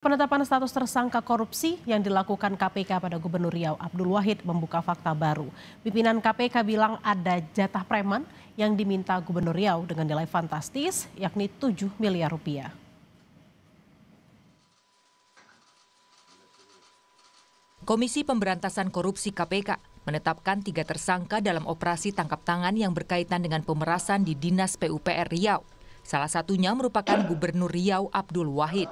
Penetapan status tersangka korupsi yang dilakukan KPK pada Gubernur Riau Abdul Wahid membuka fakta baru. Pimpinan KPK bilang ada jatah preman yang diminta Gubernur Riau dengan nilai fantastis yakni 7 miliar rupiah. Komisi Pemberantasan Korupsi KPK menetapkan 3 tersangka dalam operasi tangkap tangan yang berkaitan dengan pemerasan di Dinas PUPR Riau. Salah satunya merupakan Gubernur Riau Abdul Wahid.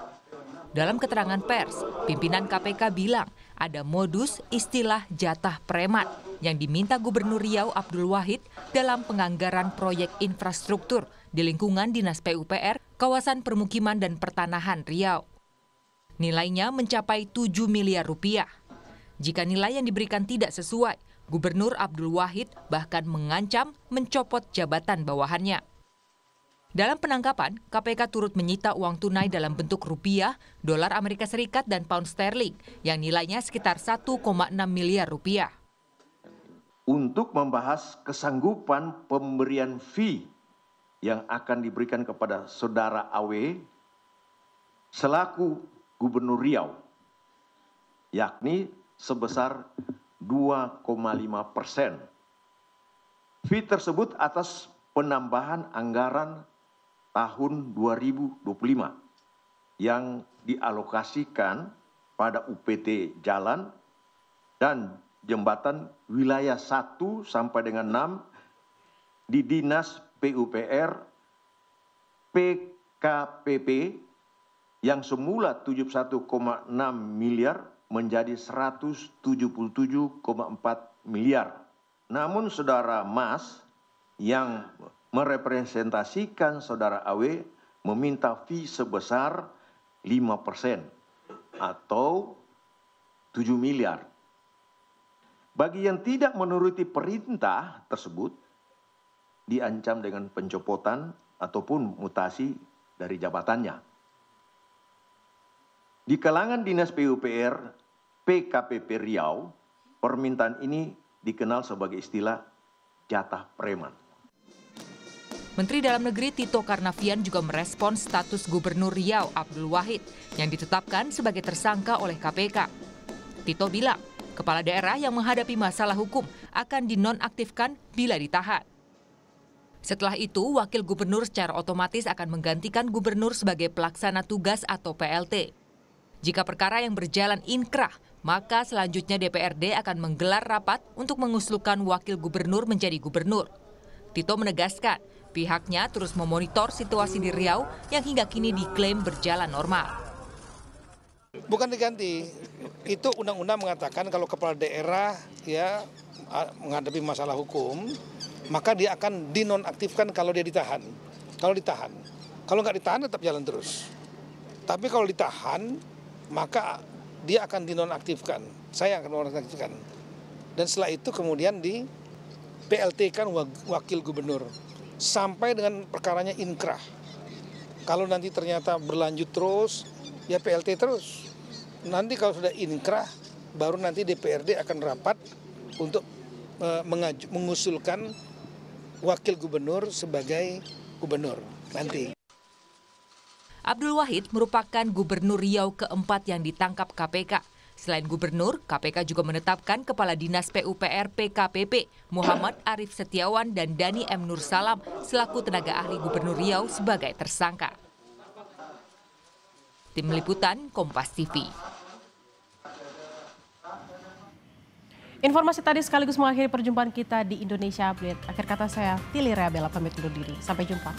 Dalam keterangan pers, pimpinan KPK bilang ada modus istilah jatah preman yang diminta Gubernur Riau Abdul Wahid dalam penganggaran proyek infrastruktur di lingkungan Dinas PUPR, kawasan permukiman dan pertanahan Riau. Nilainya mencapai 7 miliar rupiah. Jika nilai yang diberikan tidak sesuai, Gubernur Abdul Wahid bahkan mengancam mencopot jabatan bawahannya. Dalam penangkapan, KPK turut menyita uang tunai dalam bentuk rupiah, dolar Amerika Serikat, dan pound sterling yang nilainya sekitar 1,6 miliar rupiah. Untuk membahas kesanggupan pemberian fee yang akan diberikan kepada Saudara AW selaku Gubernur Riau, yakni sebesar 2,5%. Fee tersebut atas penambahan anggaran tahun 2025 yang dialokasikan pada UPT jalan dan jembatan wilayah 1 sampai dengan 6 di Dinas PUPR PKPP yang semula 71,6 miliar menjadi 177,4 miliar. Namun Saudara Mas yang merepresentasikan Saudara AW meminta fee sebesar 5% atau 7 miliar. Bagi yang tidak menuruti perintah tersebut, diancam dengan pencopotan ataupun mutasi dari jabatannya. Di kalangan Dinas PUPR PKPP Riau, permintaan ini dikenal sebagai istilah jatah preman. Menteri Dalam Negeri Tito Karnavian juga merespons status Gubernur Riau Abdul Wahid yang ditetapkan sebagai tersangka oleh KPK. Tito bilang, kepala daerah yang menghadapi masalah hukum akan dinonaktifkan bila ditahan. Setelah itu, wakil gubernur secara otomatis akan menggantikan gubernur sebagai pelaksana tugas atau PLT. Jika perkara yang berjalan inkrah, maka selanjutnya DPRD akan menggelar rapat untuk mengusulkan wakil gubernur menjadi gubernur. Tito menegaskan, pihaknya terus memonitor situasi di Riau yang hingga kini diklaim berjalan normal. Bukan diganti, itu undang-undang mengatakan kalau kepala daerah ya menghadapi masalah hukum, maka dia akan dinonaktifkan kalau dia ditahan. Kalau ditahan, kalau nggak ditahan tetap jalan terus. Tapi kalau ditahan, maka dia akan dinonaktifkan. Saya akan dinonaktifkan. Dan setelah itu kemudian di PLT kan wakil gubernur. Sampai dengan perkaranya inkrah. Kalau nanti ternyata berlanjut terus, ya PLT terus. Nanti kalau sudah inkrah, baru nanti DPRD akan rapat untuk mengusulkan wakil gubernur sebagai gubernur nanti. Abdul Wahid merupakan Gubernur Riau keempat yang ditangkap KPK. Selain gubernur, KPK juga menetapkan Kepala Dinas PUPR PKPP Muhammad Arif Setiawan dan Dani M. Nursalam selaku tenaga ahli Gubernur Riau sebagai tersangka. Tim Liputan Kompas TV. Informasi tadi sekaligus mengakhiri perjumpaan kita di Indonesia Update. Akhir kata saya, Tili Rea Bella pamit undur diri. Sampai jumpa.